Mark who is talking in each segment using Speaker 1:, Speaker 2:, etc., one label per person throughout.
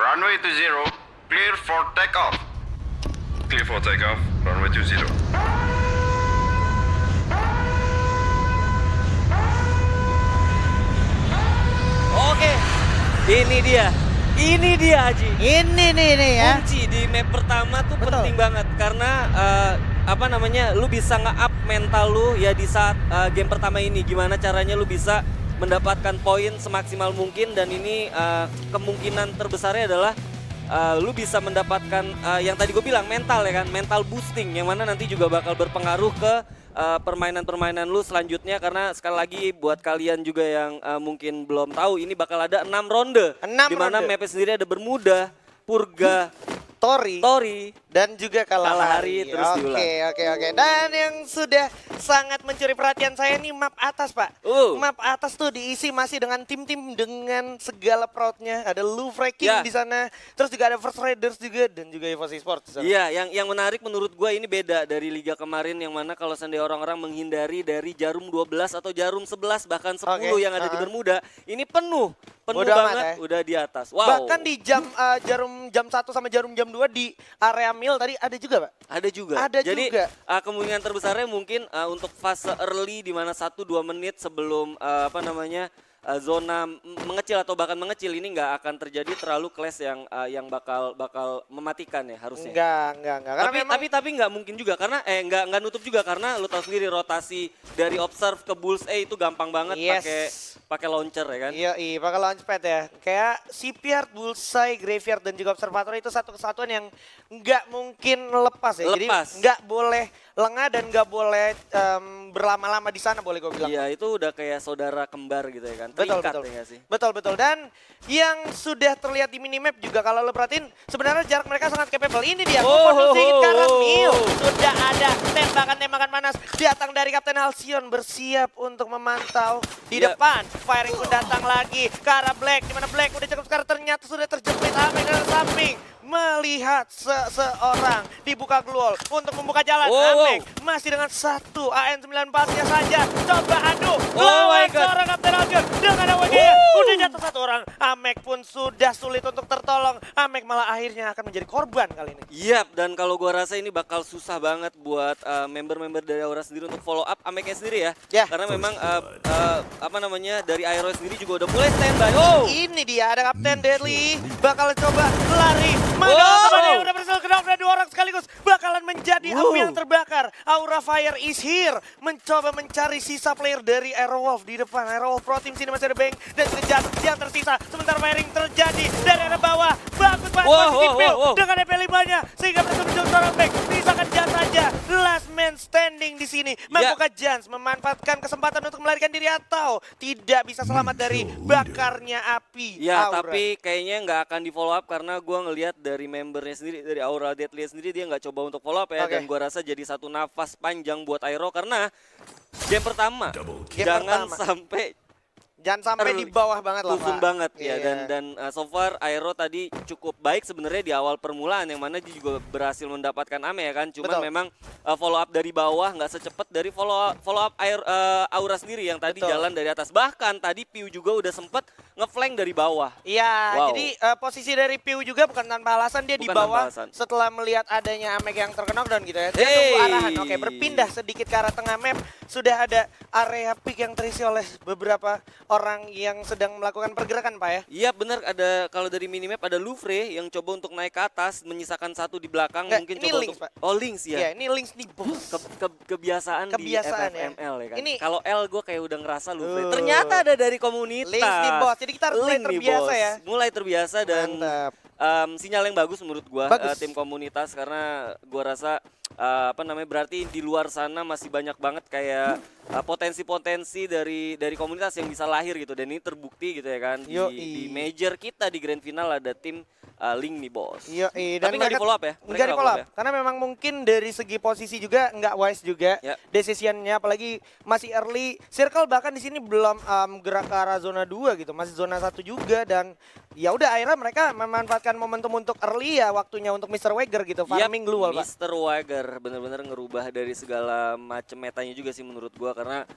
Speaker 1: Runway to zero, clear for takeoff. Clear for takeoff, runway to zero.
Speaker 2: Oke, ini dia Haji.
Speaker 3: Ini nih ya.
Speaker 2: Kunci di map pertama tuh
Speaker 3: Betul.
Speaker 2: penting banget karena lu bisa nge-up mental lu ya di saat game pertama ini. Gimana caranya lu bisa mendapatkan poin semaksimal mungkin dan ini kemungkinan terbesarnya adalah lu bisa mendapatkan yang tadi gue bilang mental ya kan, mental boosting yang mana nanti juga bakal berpengaruh ke permainan-permainan lu selanjutnya karena sekali lagi buat kalian juga yang mungkin belum tahu ini bakal ada 6 ronde.
Speaker 3: 6
Speaker 2: di mana
Speaker 3: ronde.
Speaker 2: mapnya sendiri ada Bermuda, Purga,
Speaker 3: Tori dan juga Kalahari.
Speaker 2: terus diulang.
Speaker 3: Oke. Dan yang sudah sangat mencuri perhatian saya nih map atas, Pak. Map atas tuh diisi masih dengan tim-tim dengan segala proudnya. Ada Louvre King
Speaker 2: Ya.
Speaker 3: di sana, terus juga ada First Raiders juga dan juga EVOS Esports di sana.
Speaker 2: Iya, yang menarik menurut gue ini beda dari liga kemarin yang mana kalau seandainya orang-orang menghindari dari jarum 12 atau jarum 11 bahkan 10
Speaker 3: Oke,
Speaker 2: yang ada di Bermuda, ini penuh
Speaker 3: Bodo amat
Speaker 2: banget
Speaker 3: ya.
Speaker 2: udah di atas. Wow.
Speaker 3: Bahkan di jarum jam 1 sama jam 2 di area mil tadi ada juga, Pak.
Speaker 2: Ada juga.
Speaker 3: Ada
Speaker 2: Jadi
Speaker 3: juga.
Speaker 2: kemungkinan terbesarnya mungkin untuk fase early di mana 1-2 menit sebelum zona mengecil atau bahkan mengecil ini nggak akan terjadi terlalu clash yang bakal mematikan ya harusnya.
Speaker 3: Enggak. Karena memang
Speaker 2: Tapi nggak mungkin juga karena nggak nutup juga karena lu tahu sendiri rotasi dari observe ke bullseye itu gampang banget pakai launcher ya kan.
Speaker 3: Iya, pakai launchpad ya. Kayak Shipyard, Bullseye, Graveyard dan juga Observatory itu satu kesatuan yang nggak mungkin lepas ya. Jadi nggak boleh lengah dan nggak boleh berlama-lama di sana boleh gue bilang.
Speaker 2: Iya itu udah kayak saudara kembar gitu ya kan.
Speaker 3: Betul.
Speaker 2: Terikat ya nggak sih?
Speaker 3: Betul. Dan yang sudah terlihat di minimap juga kalau lo perhatiin sebenarnya jarak mereka sangat capable. Ini dia, Karamil. Sudah ada tembakan-tembakan panas datang dari Kapten Halcyon bersiap untuk memantau di depan. Firing pun datang lagi ke arah Black, di mana Black udah cukup sekarang ternyata sudah terjepit Amin dari samping. Melihat seseorang dibuka gluol untuk membuka jalan. Amek masih dengan satu AN94-nya saja. Coba adu lawan seorang Kapten Halcyon dengan AWG-nya. Udah jatuh satu orang. Amek pun sudah sulit untuk tertolong. Amek malah akhirnya akan menjadi korban kali ini.
Speaker 2: Iya, dan kalau gua rasa ini bakal susah banget buat member-member dari Aura sendiri untuk follow up Ameknya sendiri ya. Karena memang dari Aero sendiri juga udah mulai standby.
Speaker 3: Ini dia ada Kapten Deadly. Bakal coba lari. Mana udah berhasil knock dan 2 orang sekaligus. Bakalan menjadi api yang terbakar. Aura Fire is here. Mencoba mencari sisa player dari Aerowolf di depan. Aerowolf Pro Team sini masih ada Bang dan juga Jas yang tersisa. Sementara firing terjadi dari arah bawah. Bagus banget posisi Phil dengan EP5-nya. Sehingga berhasil menjauh seorang Bang. Misalkan Jas saja. Last man standing di sini. Mampukah Jans memanfaatkan kesempatan untuk melarikan diri atau tidak bisa selamat dari bakarnya api?
Speaker 2: Ya,
Speaker 3: Aura.
Speaker 2: tapi kayaknya nggak akan di follow up karena gua ngelihat dari membernya sendiri, dari Aura Deadly sendiri dia nggak coba untuk follow up ya. Dan gua rasa jadi satu nafas panjang buat Aero karena game pertama
Speaker 3: Jangan sampai di bawah banget lah,
Speaker 2: Pak. Banget ya dan so far Aero tadi cukup baik sebenarnya di awal permulaan yang mana dia juga berhasil mendapatkan Ame ya kan. Cuman memang follow up dari bawah nggak secepat dari follow up Aura sendiri yang tadi jalan dari atas. Bahkan tadi Piu juga udah sempet ngeflank dari bawah.
Speaker 3: Iya, jadi posisi dari Piu juga bukan tanpa alasan dia di bawah setelah melihat adanya Amek yang terkena knockdown gitu ya. Dia tunggu arahan. Oke, berpindah sedikit ke arah tengah map. Sudah ada area pick yang terisi oleh beberapa orang yang sedang melakukan pergerakan, Pak ya?
Speaker 2: Iya benar, ada kalau dari minimap ada Louvre yang coba untuk naik ke atas, menyisakan satu di belakang. Mungkin
Speaker 3: ini
Speaker 2: coba
Speaker 3: Lynx,
Speaker 2: untuk...
Speaker 3: Pak.
Speaker 2: Oh Lynx ya?
Speaker 3: Iya, ini Lynx nih, bos.
Speaker 2: Kebiasaan di FFML ya kan? Kalau L gue kayak udah ngerasa Louvre. Ternyata ada dari komunitas.
Speaker 3: Lynx nih, bos. Jadi kita harus mulai terbiasa ya?
Speaker 2: Mulai terbiasa dan sinyal yang bagus menurut gue tim komunitas karena gue rasa berarti di luar sana masih banyak banget kayak potensi-potensi dari komunitas yang bisa lahir gitu dan ini terbukti gitu ya kan di major kita di grand final ada tim Link nih bos. Tapi nggak di follow up ya?
Speaker 3: Nggak di follow up karena memang mungkin dari segi posisi juga nggak wise juga decisionnya apalagi masih early circle bahkan di sini belum gerak ke arah zona 2 gitu masih zona 1 juga dan ya udah akhirnya mereka memanfaatkan momentum untuk early ya waktunya untuk Mr. Wager gitu farming glual Pak.
Speaker 2: Mr. Wager bener-bener ngerubah dari segala macam metanya juga sih menurut gua karena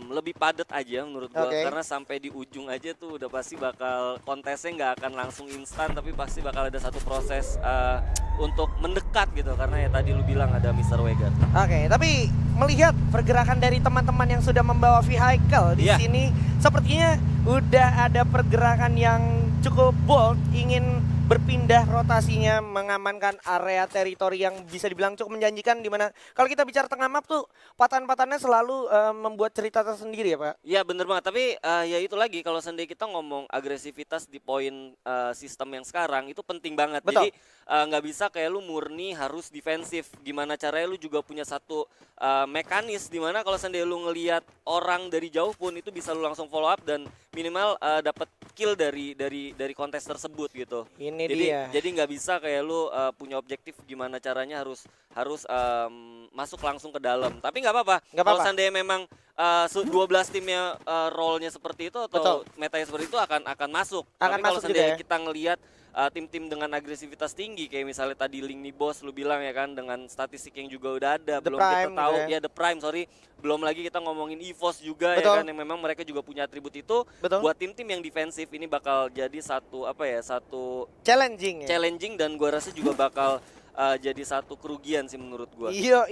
Speaker 2: lebih padat aja menurut gua
Speaker 3: Oke.
Speaker 2: karena sampai di ujung aja tuh udah pasti bakal kontesnya nggak akan langsung instan tapi pasti bakal ada satu proses untuk mendekat gitu karena ya tadi lu bilang ada Mr. Wegar.
Speaker 3: Oke, tapi melihat pergerakan dari teman-teman yang sudah membawa vehicle di
Speaker 2: Iya.
Speaker 3: sini, sepertinya udah ada pergerakan yang cukup bold, ingin berpindah rotasinya, mengamankan area teritori yang bisa dibilang cukup menjanjikan, di mana kalau kita bicara tengah map tuh patahan-patahannya selalu membuat cerita tersendiri ya Pak.
Speaker 2: Iya bener banget, tapi ya itu lagi kalau seandainya kita ngomong agresivitas di poin sistem yang sekarang itu penting banget.
Speaker 3: Betul.
Speaker 2: Jadi nggak bisa kayak lu murni harus defensif. Gimana caranya lu juga punya satu mekanis dimana kalau seandainya lu ngelihat orang dari jauh pun itu bisa lu langsung follow up dan minimal dapat kill dari kontes tersebut gitu.
Speaker 3: Ini
Speaker 2: Jadi
Speaker 3: dia.
Speaker 2: jadi nggak bisa kayak lu punya objektif gimana caranya harus masuk langsung ke dalam. Tapi nggak apa-apa.
Speaker 3: Nggak
Speaker 2: Kalau
Speaker 3: apa-apa.
Speaker 2: seandainya memang 12 timnya role-nya seperti itu atau
Speaker 3: Betul.
Speaker 2: metanya seperti itu akan masuk.
Speaker 3: Akan
Speaker 2: Tapi kalau
Speaker 3: masuk juga
Speaker 2: seandainya
Speaker 3: ya.
Speaker 2: kita ngelihat tim-tim dengan agresivitas tinggi kayak misalnya tadi Link nih bos lu bilang ya kan dengan statistik yang juga udah ada
Speaker 3: The
Speaker 2: belum kita
Speaker 3: Prime
Speaker 2: tahu
Speaker 3: gitu ya.
Speaker 2: ya The Prime sorry belum lagi kita ngomongin EVOS juga
Speaker 3: Betul.
Speaker 2: ya kan yang memang mereka juga punya atribut itu
Speaker 3: Betul.
Speaker 2: buat tim-tim yang defensif ini bakal jadi satu satu
Speaker 3: Challenging ya.
Speaker 2: challenging dan gua rasa juga bakal jadi satu kerugian sih menurut gua.
Speaker 3: Iya.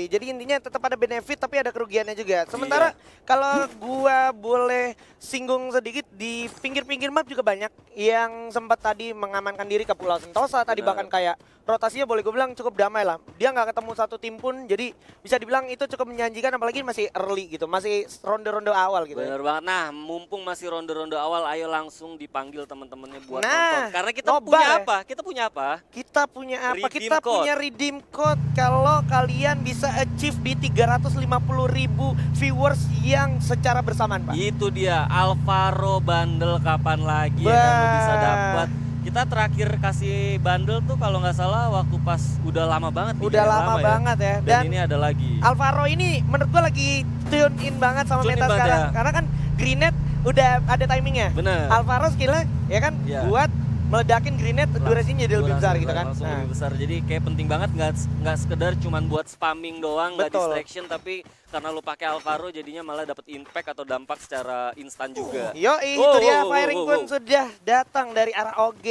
Speaker 3: Jadi intinya tetap ada benefit tapi ada kerugiannya juga. Sementara kalau gua boleh singgung sedikit di pinggir-pinggir map juga banyak yang sempat tadi mengamankan diri ke Pulau Sentosa. Tadi
Speaker 2: Benar.
Speaker 3: bahkan kayak rotasinya boleh gue bilang cukup damai lah. Dia nggak ketemu satu tim pun jadi bisa dibilang itu cukup menjanjikan apalagi masih early gitu. Masih ronde-ronde awal gitu.
Speaker 2: Bener banget. Nah, mumpung masih ronde-ronde awal, ayo langsung dipanggil teman-temannya buat
Speaker 3: Nah,
Speaker 2: nonton. Karena kita
Speaker 3: nobar
Speaker 2: punya
Speaker 3: ya.
Speaker 2: apa? Kita punya apa?
Speaker 3: Kita punya apa?
Speaker 2: Redeem
Speaker 3: Kita
Speaker 2: code.
Speaker 3: punya redeem code kalau kalian bisa achieve di 350.000 viewers yang secara bersamaan, Pak.
Speaker 2: Itu dia Alvaro bundle kapan lagi ya kan lu bisa
Speaker 3: Bah.
Speaker 2: dapat. Kita terakhir kasih bundle tuh kalau nggak salah waktu pas udah lama banget. nih,
Speaker 3: Udah
Speaker 2: ya,
Speaker 3: lama
Speaker 2: ya.
Speaker 3: banget ya.
Speaker 2: Dan ini ada lagi.
Speaker 3: Alvaro ini menurut gua lagi tune in banget sama
Speaker 2: Tune in
Speaker 3: meta
Speaker 2: banget
Speaker 3: sekarang.
Speaker 2: ya.
Speaker 3: Karena kan Grenade udah ada timingnya.
Speaker 2: Bener.
Speaker 3: Alvaro skillnya ya kan
Speaker 2: Iya.
Speaker 3: buat meledakin Grenade durasinya jadi lebih besar gitu kan.
Speaker 2: Langsung
Speaker 3: Nah,
Speaker 2: lebih besar. Jadi kayak penting banget nggak sekedar cuman buat spamming doang, nggak
Speaker 3: Betul.
Speaker 2: distraction tapi karena lu pakai Alvaro jadinya malah dapat impact atau dampak secara instan juga.
Speaker 3: Yoi,
Speaker 2: Wow,
Speaker 3: itu dia
Speaker 2: wow, wow,
Speaker 3: firing
Speaker 2: wow,
Speaker 3: pun
Speaker 2: wow.
Speaker 3: sudah datang dari arah OG.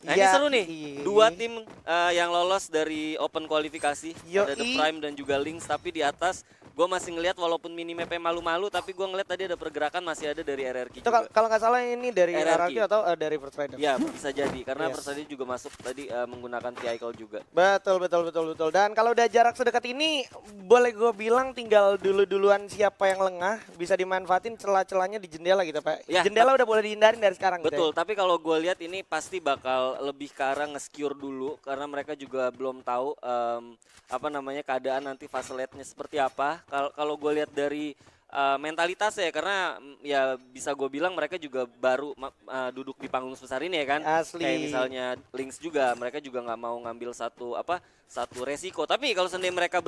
Speaker 2: Nah, ini
Speaker 3: Ya,
Speaker 2: seru nih.
Speaker 3: iya.
Speaker 2: Dua tim yang lolos dari open kualifikasi. Ada The
Speaker 3: Yoi.
Speaker 2: Prime dan juga Lynx. Tapi di atas gue masih ngelihat walaupun minimapnya malu-malu. Tapi gue ngeliat tadi ada pergerakan masih ada dari RRQ
Speaker 3: Itu
Speaker 2: juga.
Speaker 3: kalau nggak salah ini dari
Speaker 2: RRQ.
Speaker 3: RRQ atau dari First Rider.
Speaker 2: Ya bisa jadi. Karena
Speaker 3: Yes.
Speaker 2: First Lady juga masuk tadi menggunakan vehicle juga.
Speaker 3: Betul. Dan kalau udah jarak sedekat ini, boleh gue bilang tinggal duluan siapa yang lengah bisa dimanfaatin celah-celahnya di jendela gitu Pak.
Speaker 2: Ya,
Speaker 3: Jendela udah boleh dihindarin dari sekarang
Speaker 2: Betul,
Speaker 3: gitu.
Speaker 2: tapi kalau gue lihat ini pasti bakal lebih ke arah nge-secure dulu karena mereka juga belum tahu keadaan nanti fase late-nya seperti apa. Kalau gue lihat dari mentalitas ya karena ya bisa gue bilang mereka juga baru duduk di panggung sebesar ini ya kan.
Speaker 3: Asli.
Speaker 2: Kayak misalnya Lynx juga mereka juga nggak mau ngambil satu resiko. Tapi kalau seandainya mereka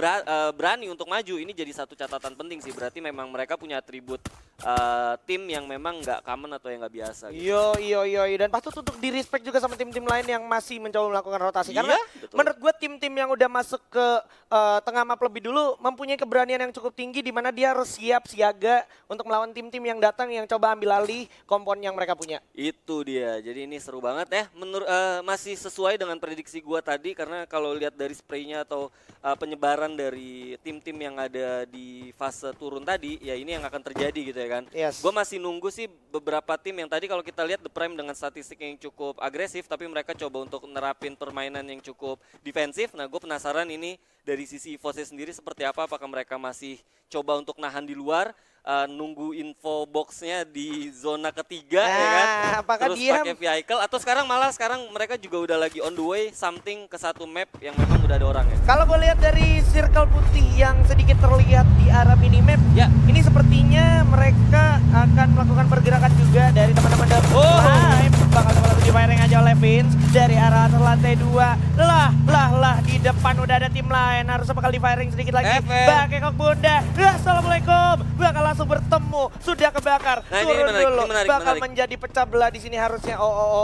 Speaker 2: berani untuk maju ini jadi satu catatan penting sih. Berarti memang mereka punya atribut tim yang memang nggak common atau yang nggak biasa. Gitu.
Speaker 3: Yo. Dan patut untuk di respect juga sama tim-tim lain yang masih mencoba melakukan rotasi. Karena
Speaker 2: Iya, betul.
Speaker 3: menurut gue tim-tim yang udah masuk ke tengah map lebih dulu mempunyai keberanian yang cukup tinggi di mana dia harus siaga untuk melawan tim-tim yang datang yang coba ambil alih kompon yang mereka punya.
Speaker 2: Itu dia. Jadi ini seru banget ya. Masih sesuai dengan prediksi gua tadi karena kalau lihat dari spraynya atau penyebaran dari tim-tim yang ada di fase turun tadi, ya ini yang akan terjadi gitu ya kan.
Speaker 3: Yes.
Speaker 2: Gue masih nunggu sih beberapa tim yang tadi kalau kita lihat The Prime dengan statistik yang cukup agresif, tapi mereka coba untuk nerapin permainan yang cukup defensif. Nah, gue penasaran ini dari sisi EVOS sendiri seperti apa. Apakah mereka masih coba untuk nahan di luar? Nunggu info boxnya di zona ketiga ya kan,
Speaker 3: Apakah
Speaker 2: terus
Speaker 3: dia
Speaker 2: pakai vehicle atau sekarang mereka juga udah lagi on the way something ke satu map yang memang udah ada orangnya.
Speaker 3: kalau gue lihat dari circle putih yang sedikit terlihat di arah minimap,
Speaker 2: Ya.
Speaker 3: ini sepertinya mereka akan melakukan pergerakan juga dari teman-teman dari
Speaker 2: Oh.
Speaker 3: Prime. Bakal coba di firing aja oleh Vince dari arah atas lantai 2. Lah di depan udah ada tim lain, harusnya bakal di firing sedikit lagi.
Speaker 2: FM.
Speaker 3: Pakai kok bunda. Assalamualaikum. Bakal langsung bertemu, sudah kebakar.
Speaker 2: Nah, ini
Speaker 3: Turun
Speaker 2: menarik,
Speaker 3: dulu.
Speaker 2: ini menarik,
Speaker 3: Bakal
Speaker 2: menarik.
Speaker 3: menjadi pecah belah di sini harusnya.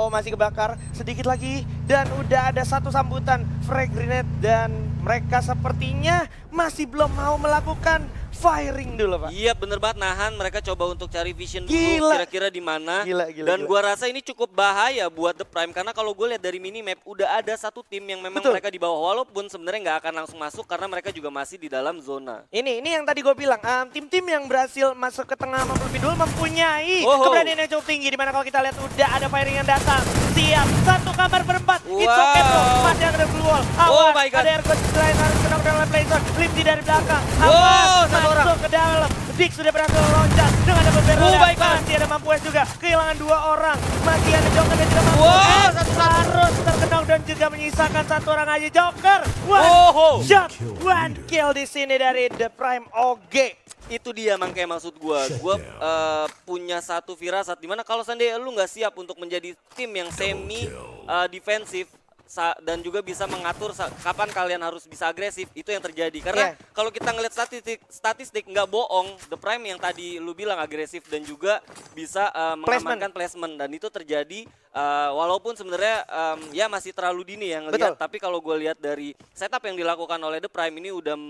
Speaker 3: Masih kebakar sedikit lagi dan udah ada satu sambutan frag grenade dan mereka sepertinya masih belum mau melakukan firing dulu, Pak.
Speaker 2: Iya bener banget, nahan mereka coba untuk cari vision dulu
Speaker 3: Gila.
Speaker 2: kira-kira di mana.
Speaker 3: Gila,
Speaker 2: Dan gua rasa ini cukup bahaya buat The Prime karena kalau gue lihat dari minimap udah ada satu tim yang memang
Speaker 3: Betul.
Speaker 2: mereka di bawah walaupun sebenarnya nggak akan langsung masuk karena mereka juga masih di dalam zona.
Speaker 3: Ini yang tadi gue bilang, tim-tim yang berhasil masuk ke tengah maupun lebih dulu mempunyai
Speaker 2: Oh.
Speaker 3: keberanian yang cukup tinggi. Dimana kalau kita lihat udah ada firing yang datang. Siap, satu kamar berempat. It's
Speaker 2: Wow.
Speaker 3: okay bro, masih ada blue wall.
Speaker 2: Oh
Speaker 3: Awas,
Speaker 2: my God.
Speaker 3: ada Ergo selain harus kena dalam playzone. Lipsy dari belakang.
Speaker 2: Wow,
Speaker 3: Awas,
Speaker 2: satu orang.
Speaker 3: masuk ke dalam. Dick sudah berhasil loncat dengan double barrel.
Speaker 2: Oh my God.
Speaker 3: Masih ada Mampues juga, kehilangan 2 orang. Masih ada Joker dan juga Mampues.
Speaker 2: Wow, satu-satu.
Speaker 3: Harus terkenal dan juga menyisakan 1 orang aja Joker.
Speaker 2: Oh.
Speaker 3: Shot, 1 kill di sini dari The Prime OG.
Speaker 2: Itu dia makanya maksud gua punya satu firasat dimana kalau seandainya lu nggak siap untuk menjadi tim yang semi defensif dan juga bisa mengatur kapan kalian harus bisa agresif, itu yang terjadi karena kalau kita ngeliat statistik nggak bohong, The Prime yang tadi lu bilang agresif dan juga bisa mengamankan placement dan itu terjadi walaupun sebenarnya ya masih terlalu dini yang ngelihat, tapi kalau gue lihat dari setup yang dilakukan oleh The Prime ini udah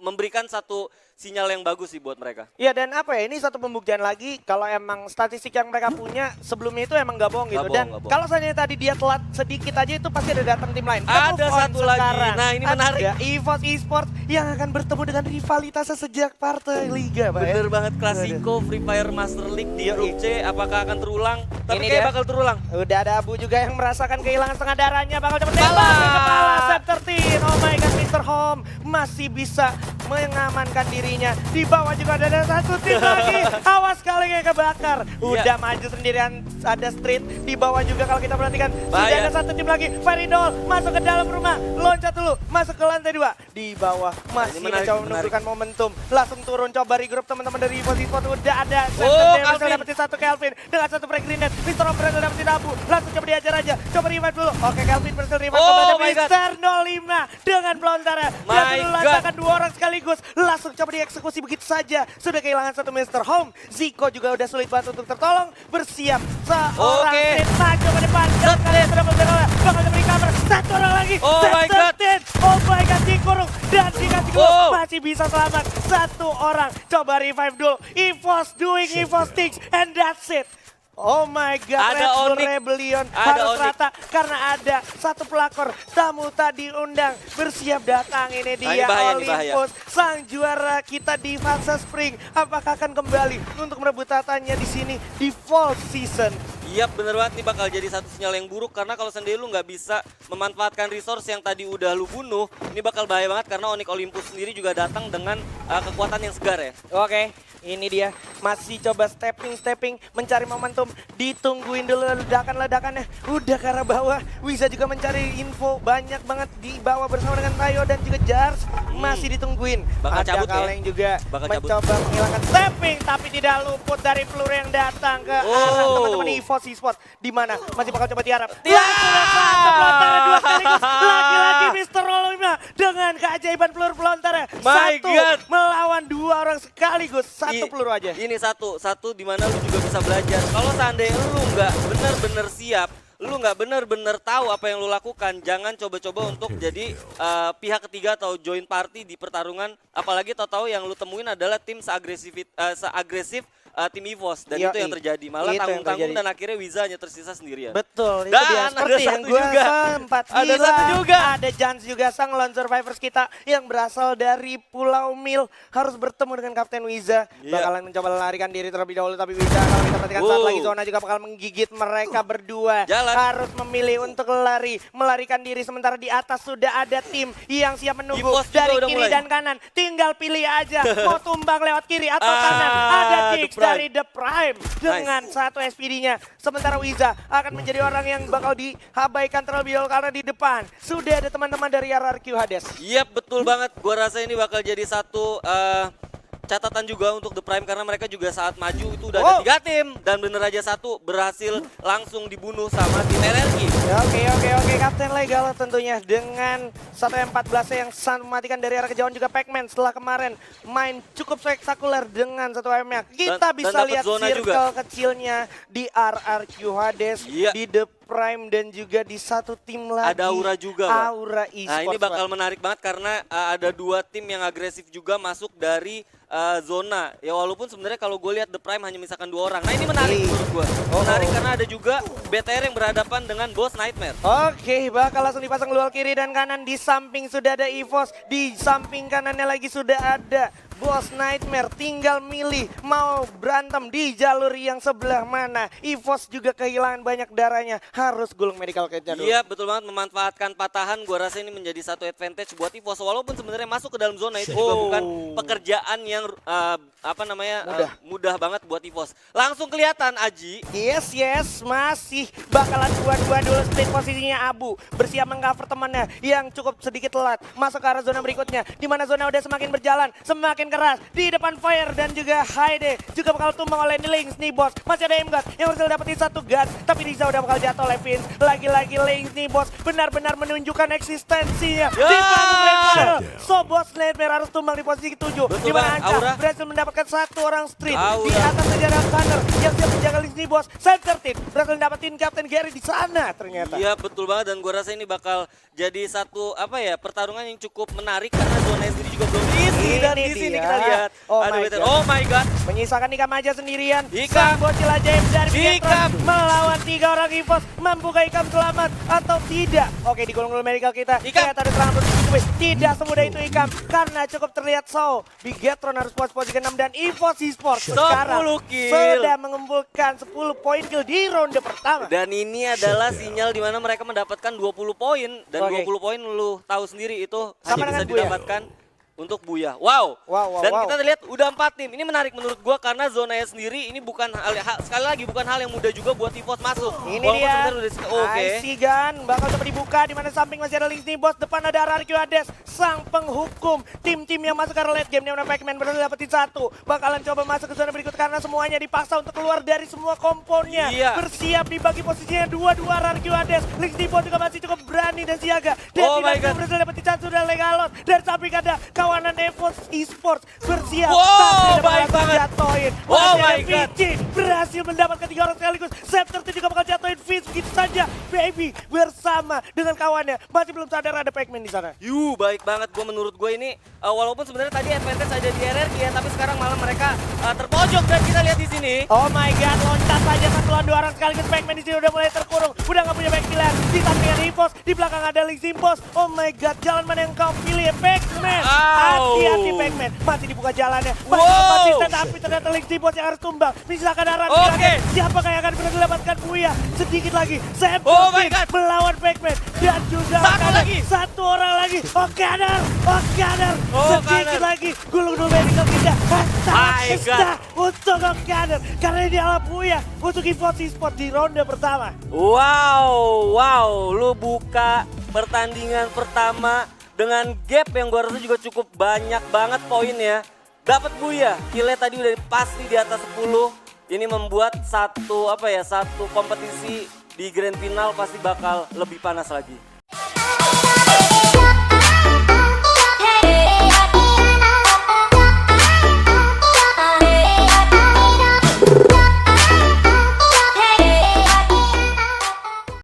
Speaker 2: memberikan satu sinyal yang bagus sih buat mereka.
Speaker 3: Iya dan apa ya, ini satu pembuktian lagi kalau emang statistik yang mereka punya sebelumnya itu emang gak bohong gitu. Dan kalau seandainya tadi dia telat sedikit aja itu pasti ada datang tim lain.
Speaker 2: Ada satu lagi, nah ini menarik.
Speaker 3: Ada EVOS Esports yang akan bertemu dengan rivalitasnya sejak partai Liga Pak.
Speaker 2: Bener banget, Klasiko Free Fire Master League di grup C, apakah akan terulang? Tapi
Speaker 3: Ini
Speaker 2: kayak
Speaker 3: dia.
Speaker 2: bakal terulang.
Speaker 3: Udah ada Abu juga yang merasakan kehilangan setengah darahnya, bakal coba tembak ke kepala Set 13. Oh my god, Mr. Home masih bisa mengamankan dirinya. Di bawah juga ada satu tim lagi. Awas kali kayak kebakar. Udah maju sendirian, ada Street. Di bawah juga kalau kita perhatikan sudah ada satu tim lagi. Feridol masuk ke dalam rumah, loncat dulu, masuk ke lantai 2. Di bawah masih mencoba menunjukkan momentum. Langsung turun coba regroup teman-teman dari EVOS Esports. Udah ada berhasil dapetin satu Kelvin dengan satu break grenade. Mr. Home berhasil dapetin Abu. Langsung coba diajar aja. Coba revive dulu. Oke, Kelvin berhasil revive kepada Mr. 05 dengan pelontarnya. Dia dulu lantakan 2 orang sekaligus. Langsung coba dieksekusi begitu saja. Sudah kehilangan satu Mr. Home. Zico juga udah sulit banget untuk tertolong. Bersiap seorang Street maju ke depan. Dan kalian sudah membela. Bakal diberi cover. Satu orang lagi.
Speaker 2: Oh my god.
Speaker 3: Oh my god, dikurung. Dan dikasih gol. Masih bisa selamat. Satu orang. Coba revive dulu. EVOS doing EVOS things. And that's it. Oh my god, Red Bull Rebellion harus rata karena ada satu pelakor tamu tadi undang bersiap datang. Ini dia Olympus, sang juara kita di fase spring. Apakah akan kembali untuk merebut tatanya di sini di fall season?
Speaker 2: Iya bener banget, nih bakal jadi satu sinyal yang buruk karena kalau sendiri lu nggak bisa memanfaatkan resource yang tadi udah lu bunuh, ini bakal bahaya banget karena Onyx Olympus sendiri juga datang dengan kekuatan yang segar ya.
Speaker 3: Oke, ini dia masih coba stepping mencari momentum, ditungguin dulu ledakannya. Udah ke arah bawah, bisa juga mencari info banyak banget di bawah bersama dengan Tayo dan juga Jars. Masih ditungguin.
Speaker 2: Bakal
Speaker 3: ada
Speaker 2: cabut
Speaker 3: Kaleng juga mencoba
Speaker 2: cabut.
Speaker 3: menghilangkan stepping tapi tidak luput dari peluru yang datang ke arah teman-teman EVOS Esports. Di mana masih bakal coba tiarap. Satu pelontarnya 2 sekaligus. Lagi-lagi Mr. Olima dengan keajaiban peluru pelontarnya. Satu melawan 2 orang sekaligus. Satu peluru aja.
Speaker 2: Ini satu di mana lu juga bisa belajar. Kalau seandainya lu nggak bener-bener siap, lu nggak bener-bener tahu apa yang lu lakukan, jangan coba-coba untuk jadi pihak ketiga atau join party di pertarungan. Apalagi tahu-tahu yang lu temuin adalah tim seagresif tim EVOS dan itu yang terjadi. Malah tanggung-tanggung dan akhirnya Wiza hanya tersisa sendirian.
Speaker 3: Betul, itu dia. Seperti yang gue sempat
Speaker 2: ada satu juga.
Speaker 3: Ada Jans juga, sang lone survivors kita yang berasal dari Pulau Mil harus bertemu dengan Kapten Wiza. Bakalan mencoba melarikan diri terlebih dahulu, tapi Wiza kalau kita perhatikan saat lagi zona juga bakal menggigit mereka berdua. Harus memilih untuk melarikan diri, sementara di atas sudah ada tim yang siap menunggu dari kiri dan kanan. Tinggal pilih aja mau tumbang lewat kiri atau kanan. Ada Dix dari The Prime dengan satu SPD-nya. Sementara Wiza akan menjadi orang yang bakal dihabaikan terlebih dahulu karena di depan sudah ada teman-teman dari RRQ Hades.
Speaker 2: Yap, betul banget. Gua rasa ini bakal jadi satu catatan juga untuk The Prime karena mereka juga saat maju itu udah ada 3 tim dan bener aja satu berhasil langsung dibunuh sama tim RRQ.
Speaker 3: Oke, Kapten Legal tentunya dengan 1M14 yang sangat mematikan dari arah kejauhan juga Pac-Man setelah kemarin main cukup spektakuler dengan 1M-nya. Kita bisa
Speaker 2: dapet
Speaker 3: lihat
Speaker 2: zona
Speaker 3: circle
Speaker 2: juga
Speaker 3: kecilnya di RRQ Hades,
Speaker 2: Iya.
Speaker 3: di The Prime dan juga di satu tim lagi.
Speaker 2: Ada Aura juga, Pak.
Speaker 3: Aura Esports.
Speaker 2: Nah ini bakal
Speaker 3: Pak.
Speaker 2: menarik banget karena ada 2 tim yang agresif juga masuk dari zona. Ya walaupun sebenarnya kalau gue lihat The Prime hanya misalkan 2 orang. Nah ini menarik menurut gue. Menarik karena ada juga BTR yang berhadapan dengan Boss Nightmare.
Speaker 3: Oke, bakal langsung dipasang luar kiri dan kanan. Di samping sudah ada EVOS, di samping kanannya lagi sudah ada Boss Nightmare. Tinggal milih mau berantem di jalur yang sebelah mana. EVOS juga kehilangan banyak darahnya, harus gulung medical kit-nya dulu.
Speaker 2: Iya betul banget, memanfaatkan patahan. Gue rasa ini menjadi satu advantage buat EVOS. Walaupun sebenarnya masuk ke dalam zona itu juga bukan pekerjaan yang mudah banget buat EVOS. Langsung kelihatan Aji.
Speaker 3: Yes, masih bakalan dua-dua dulu split posisinya Abu. Bersiap mengcover temannya yang cukup sedikit telat. Masuk ke arah zona berikutnya, di mana zona udah semakin berjalan, semakin keras. Di depan Fire dan juga Haide juga bakal tumbang oleh Lynx nih bos. Masih ada Imgat yang berhasil dapetin 1 gun, tapi Riza udah bakal jatuh oleh Vince. Lagi-lagi Lynx nih bos, benar-benar menunjukkan eksistensinya. Di panggung Red Bull. So Boss Nightmare harus tumbang di posisi ke-7. Di mana
Speaker 2: banget, Aura.
Speaker 3: Anca berhasil mendapatkan 1 orang street.
Speaker 2: Aura.
Speaker 3: Di atas saja ada Gunner yang siap menjaga Lynx nih bos. Sentertin berhasil dapetin Captain Gary di sana ternyata.
Speaker 2: Iya betul banget dan gue rasa ini bakal jadi satu pertarungan yang cukup menarik karena zonanya sendiri juga belum diisi dan di sini
Speaker 3: dia.
Speaker 2: kita lihat ada BTR. Oh my god.
Speaker 3: Menyisakan Ikam aja sendirian.
Speaker 2: Ikam.
Speaker 3: Sang bocil ajaib dari
Speaker 2: Ikam.
Speaker 3: Bigetron melawan 3 orang EVOS. Mampukah Ikam selamat atau tidak? Oke, digulung dulu medical kita.
Speaker 2: Ikam.
Speaker 3: Ternyata ada serangan bertubi. Tidak semudah itu Ikam karena cukup terlihat Bigetron harus puas posisi ke-6 dan EVOS Esports
Speaker 2: 10
Speaker 3: sekarang
Speaker 2: kill.
Speaker 3: sudah mengumpulkan 10 poin kill di ronde pertama.
Speaker 2: Dan ini adalah sinyal di mana mereka mendapatkan 20 poin dan
Speaker 3: Oke.
Speaker 2: 20 poin lu tahu sendiri itu
Speaker 3: Sama
Speaker 2: hanya bisa
Speaker 3: dengan Buya.
Speaker 2: didapatkan untuk Buya. Wow. Dan kita lihat udah 4 tim. Ini menarik menurut gua karena zonanya sendiri ini bukan sekali lagi bukan hal yang mudah juga buat EVOS masuk.
Speaker 3: Ini
Speaker 2: Walaupun
Speaker 3: dia.
Speaker 2: sebenarnya Oke.
Speaker 3: IC Gun bakal coba dibuka di mana samping masih ada Lynx nih bos. Depan ada RRQ Hades, sang penghukum tim-tim yang masuk ke late game. Di mana Pac-Man berhasil dapetin 1. Bakalan coba masuk ke zona berikut karena semuanya dipaksa untuk keluar dari semua komponnya.
Speaker 2: Iya.
Speaker 3: Bersiap dibagi posisinya 2-2 RRQ Hades. Lynx nih bos juga masih cukup berani dan siaga. Dan
Speaker 2: Oh my God.
Speaker 3: berhasil dapetin 1 dan Legalot. Dan samping ada kawanan EVOS Esports bersiap.
Speaker 2: Wow,
Speaker 3: Tapi
Speaker 2: baik
Speaker 3: bakal
Speaker 2: banget.
Speaker 3: jatuhin.
Speaker 2: Oh
Speaker 3: Masih
Speaker 2: my
Speaker 3: ada
Speaker 2: God.
Speaker 3: VG berhasil mendapatkan 3 orang sekaligus. Scepter juga bakal jatuhin Fizz begitu saja. Baby bersama dengan kawannya. Masih belum sadar ada Pac-Man di sana.
Speaker 2: Baik banget. Menurut gue ini walaupun sebenarnya tadi advantage ada di RRQ ya, tapi sekarang malah mereka terpojok dan kita lihat di sini.
Speaker 3: Oh my god, loncat saja 1 lawan 2 orang sekaligus. Pac-Man di sini udah mulai terkurung. Udah nggak punya back killer. Di samping ada EVOS, di belakang ada Lynx Impos. Oh my god, jalan mana yang kau pilih ya Pac-Man? Hati-hati Pac-Man. Masih dibuka jalannya. Masih konsisten tapi ternyata Lynx Impos yang harus tumbang. Misalkan arah siapakah yang akan berhasil mendapatkan Buya? Sedikit lagi.
Speaker 2: Oh my god.
Speaker 3: Melawan Pac-Man dan juga satu orang lagi. Oh Gunner. Sedikit lagi. Gulung dulu medical kita. Untuk Gunner. Karena ini adalah Buya untuk EVOS Esports di ronde pertama.
Speaker 2: Wow, lu buka pertandingan pertama dengan gap yang gua rasa juga cukup banyak banget poinnya. Dapat Buya, killnya tadi udah pasti di atas 10. Ini membuat satu kompetisi di grand final pasti bakal lebih panas lagi.